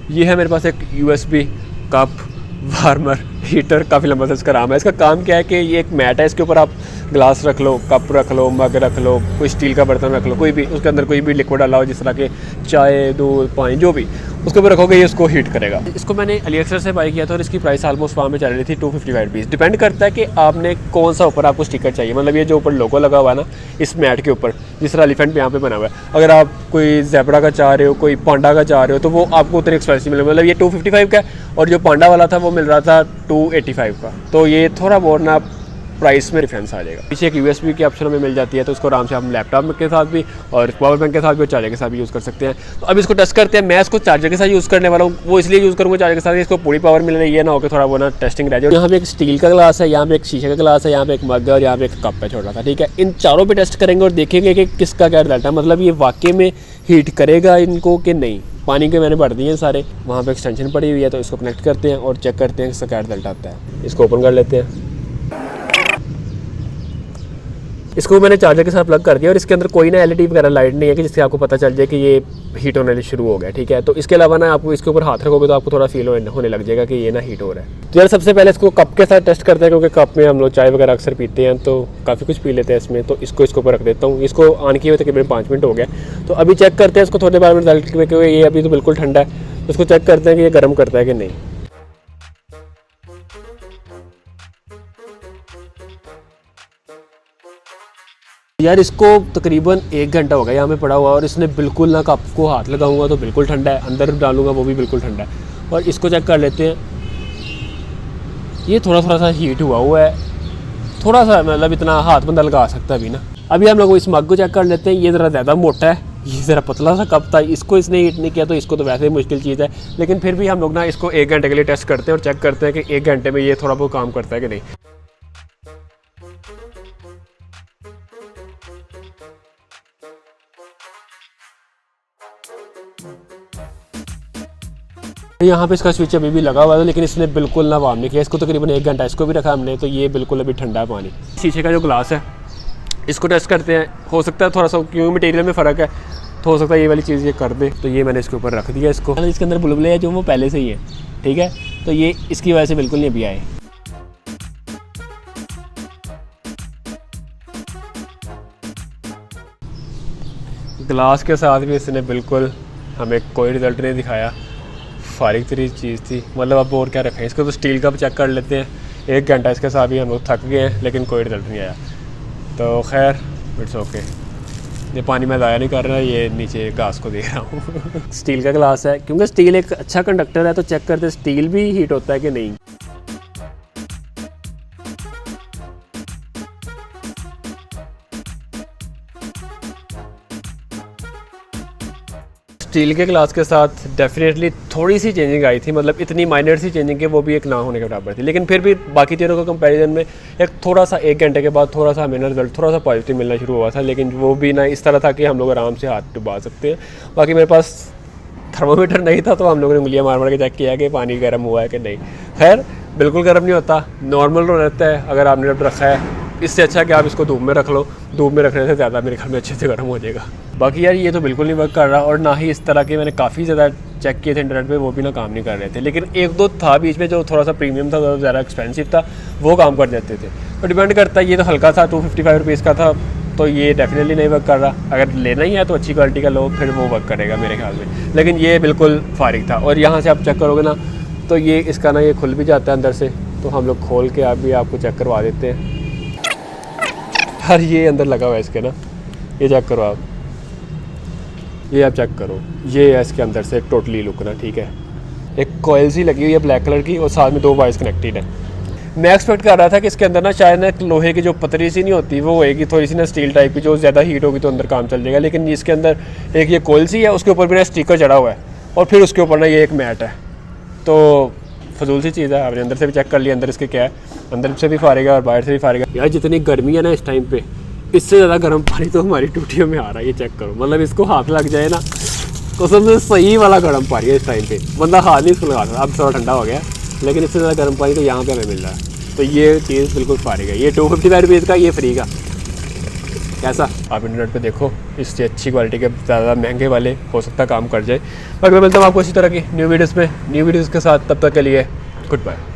ये है मेरे पास एक USB कप वार्मर हीटर, काफ़ी लंबा सा इसका नाम है। इसका काम क्या है कि ये एक मैट है, इसके ऊपर आप ग्लास रख लो, कप रख लो, मग रख लो, कोई स्टील का बर्तन रख लो, कोई भी उसके अंदर कोई भी लिक्विड डाला हो, जिस तरह के चाय, दूध, पानी, जो भी उसके ऊपर रखोगे ये उसको हीट करेगा। इसको मैंने AliExpress से बाई किया था और इसकी प्राइस ऑलमोस्ट वहाँ में चल रही थी 255 रुपीज़। डिपेंड करता है कि आपने कौन सा ऊपर आपको स्टिकर चाहिए, मतलब ये जो ऊपर लोगो लगा हुआ है ना इस मैट के ऊपर, जिस तरह एलिफेंट यहाँ पे बना हुआ है, अगर आप कोई ज़ेब्रा का चाह रहे हो, कोई पांडा का चाह रहे हो, तो वो आपको उतने एक्सपेंसिव मिलेगा। मतलब ये 255 का है और जो पांडा वाला था वो मिल रहा था 285 का, तो ये थोड़ा बहुत ना प्राइस में डिफरेंस आ जाएगा। पीछे एक USB की ऑप्शन में मिल जाती है, तो उसको आराम से हम लैपटॉप के साथ भी और पावर बैंक के साथ भी और चार्जर के साथ भी यूज़ कर सकते हैं। तो अब इसको टेस्ट करते हैं। मैं इसको चार्जर के साथ यूज़ करने वाला हूँ, वो इसलिए यूज़ करूँगा चार्जर के साथ, इसको पूरी पावर मिल रही है ना हो कि थोड़ा वो ना टेस्टिंग रह जाए। यहाँ पे एक स्टील का ग्लास है, यहाँ पे एक शीशे का ग्लास है, यहाँ पे एक मग है और यहाँ पे एक कप है छोटा सा, ठीक है। इन चारों पे टेस्ट करेंगे और देखेंगे कि किसका क्या रिजल्ट है, मतलब ये वाकई में हीट करेगा इनको कि नहीं। पानी के मैंने भर दिए हैं सारे, वहाँ पे एक्सटेंशन पड़ी हुई है, तो इसको कनेक्ट करते हैं और चेक करते हैं इसका क्या रिजल्ट आता है। इसको ओपन कर लेते हैं। इसको मैंने चार्जर के साथ प्लग कर दिया और इसके अंदर कोई ना LED वगैरह लाइट नहीं है कि जिससे आपको पता चल जाए कि ये हीट होने शुरू हो गया, ठीक है। तो इसके अलावा ना आपको इसके ऊपर हाथ रखोगे तो आपको थोड़ा फील होने लग जाएगा कि ये ना हीट हो रहा है। तो यार सबसे पहले इसको कप के साथ टेस्ट करते हैं, क्योंकि कप में हम लोग चाय वगैरह अक्सर पीते हैं तो काफ़ी कुछ पी लेते हैं इसमें। तो इसको ऊपर रख देता हूँ। इसको ऑन किए हुए तकरीबन 5 मिनट हो गया, तो अभी चेक करते हैं इसको थोड़े बार में रिजल्ट में, क्योंकि ये अभी तो बिल्कुल ठंडा है। तो इसको चेक करते हैं कि ये गर्म करता है कि नहीं। यार इसको तकरीबन 1 घंटा हो गया यहाँ पे पड़ा हुआ और इसने बिल्कुल ना, कप को हाथ लगाऊंगा तो बिल्कुल ठंडा है, अंदर डालूंगा वो भी बिल्कुल ठंडा है। और इसको चेक कर लेते हैं, ये थोड़ा सा हीट हुआ है, थोड़ा सा, मतलब इतना हाथ बंदा लगा सकता है अभी ना। अभी हम लोग इस मग को चेक कर लेते हैं। ये ज़रा ज़्यादा मोटा है, ये ज़रा पतला सा कप था, इसको इसने हीट नहीं किया, तो इसको तो वैसे ही मुश्किल चीज़ है। लेकिन फिर भी हम लोग ना इसको 1 घंटे के लिए टेस्ट करते हैं और चेक करते हैं कि 1 घंटे में ये थोड़ा बहुत काम करता है कि नहीं। यहाँ पे इसका स्विच अभी भी लगा हुआ है, लेकिन इसने बिल्कुल ना वार्म नहीं किया। इसको तकरीबन 1 घंटा इसको भी रखा हमने, तो ये बिल्कुल अभी ठंडा है पानी। शीशे का जो ग्लास है इसको टेस्ट करते हैं। हो सकता है थोड़ा सा, क्योंकि मटेरियल में फ़र्क है, तो हो सकता है ये वाली चीज़ ये कर दे। तो ये मैंने इसके ऊपर रख दिया। इसको इसके अंदर बुलबुले है जो वो पहले से ही है, ठीक है। तो ये इसकी वजह से बिल्कुल नहीं अभी आए। ग्लास के साथ भी इसने बिल्कुल हमें कोई रिज़ल्ट नहीं दिखाया, फारिग तरी चीज़ थी। मतलब अब और क्या रखें इसको। तो स्टील का भी चेक कर लेते हैं। 1 घंटा इसके साथ भी हम लोग थक गए हैं, लेकिन कोई रिज़ल्ट नहीं आया। तो खैर इट्स ओके। ये पानी मैं ज़ाया नहीं कर रहा, ये नीचे घास को देख रहा हूँ। स्टील का ग्लास है, क्योंकि स्टील एक अच्छा कंडक्टर है, तो चेक करते स्टील भी हीट होता है कि नहीं। स्टील के ग्लास के साथ डेफिनेटली थोड़ी सी चेंजिंग आई थी, मतलब इतनी माइनर सी चेंजिंग कि वो भी एक ना होने के बराबर थी। लेकिन फिर भी बाकी चीज़ों के कंपैरिजन में एक थोड़ा सा 1 घंटे के बाद थोड़ा सा हमें रिजल्ट थोड़ा सा पॉजिटिव मिलना शुरू हुआ था। लेकिन वो भी ना इस तरह था कि हम लोग आराम से हाथ डुबा सकते हैं। बाकी मेरे पास थर्मोमीटर नहीं था, तो हम लोगों ने उंगलियाँ मार के चेक किया कि पानी गर्म हुआ है कि नहीं। खैर बिल्कुल गर्म नहीं होता, नॉर्मल रहता है अगर आपने रखा है। इससे अच्छा है कि आप इसको धूप में रख लो, धूप में रखने से ज़्यादा मेरे ख्याल में अच्छे से गर्म हो जाएगा। बाकी यार ये तो बिल्कुल नहीं वर्क कर रहा, और ना ही इस तरह के मैंने काफ़ी ज़्यादा चेक किए थे इंटरनेट पे, वो भी ना काम नहीं कर रहे थे। लेकिन 1-2 था बीच में जो थोड़ा सा प्रीमियम था, ज़्यादा एक्सपेंसिव था, वो काम कर जाते थे। तो डिपेंड करता है। ये तो हल्का था, 255 रुपीज़ का था, तो ये डेफिनेटली नहीं वर्क कर रहा। अगर लेना ही है तो अच्छी क्वालिटी का लो, फिर वो वर्क करेगा मेरे ख्याल में। लेकिन ये बिल्कुल फारिग था। और यहाँ से आप चेक करोगे ना, तो ये इसका ना ये खुल भी जाता है अंदर से, तो हम लोग खोल के आप भी आपको चेक करवा देते हैं। हर ये अंदर लगा हुआ है इसके ना, ये चेक करो आप, ये आप चेक करो, ये है इसके अंदर से टोटली लुक ना, ठीक है। एक कॉइल सी लगी हुई है ब्लैक कलर की, और साथ में 2 वायर्स कनेक्टेड है। मैं एक्सपेक्ट कर रहा था कि इसके अंदर ना शायद ना लोहे की जो पतरी सी नहीं होती वो होएगी, थोड़ी सी ना स्टील टाइप की, जो ज़्यादा हीट होगी तो अंदर काम चल जाएगा। लेकिन इसके अंदर एक ये कॉइल सी है, उसके ऊपर भी ना स्टिकर चढ़ा हुआ है, और फिर उसके ऊपर ना ये एक मैट है। तो फजूल सी चीज़ है। आपने अंदर से भी चेक कर लिया अंदर इसके क्या है, अंदर से भी फारेगा और बाहर से भी फारेगा। यार जितनी गर्मी है ना इस टाइम पे, इससे ज़्यादा गर्म पानी तो हमारी टूटियों में आ रहा है। ये चेक करो, मतलब इसको हाथ लग जाए ना, कसम से सही वाला गर्म पानी है इस टाइम पे, बंदा हाथ नहीं इसको लगा सकता। अब थोड़ा ठंडा हो गया, लेकिन इससे ज़्यादा गर्म पानी तो यहाँ पे हमें मिल रहा है। तो ये चीज़ बिल्कुल फारिग है। ये 255 रुपीज़ का, ये फ्री का। कैसा आप इंटरनेट पे देखो, इससे अच्छी क्वालिटी के ज़्यादा महंगे वाले हो सकता है काम कर जाए। बाकी मैं मिलता हूँ आपको इसी तरह की न्यू वीडियोज़ में, न्यू वीडियोज़ के साथ। तब तक के लिए गुड बाय।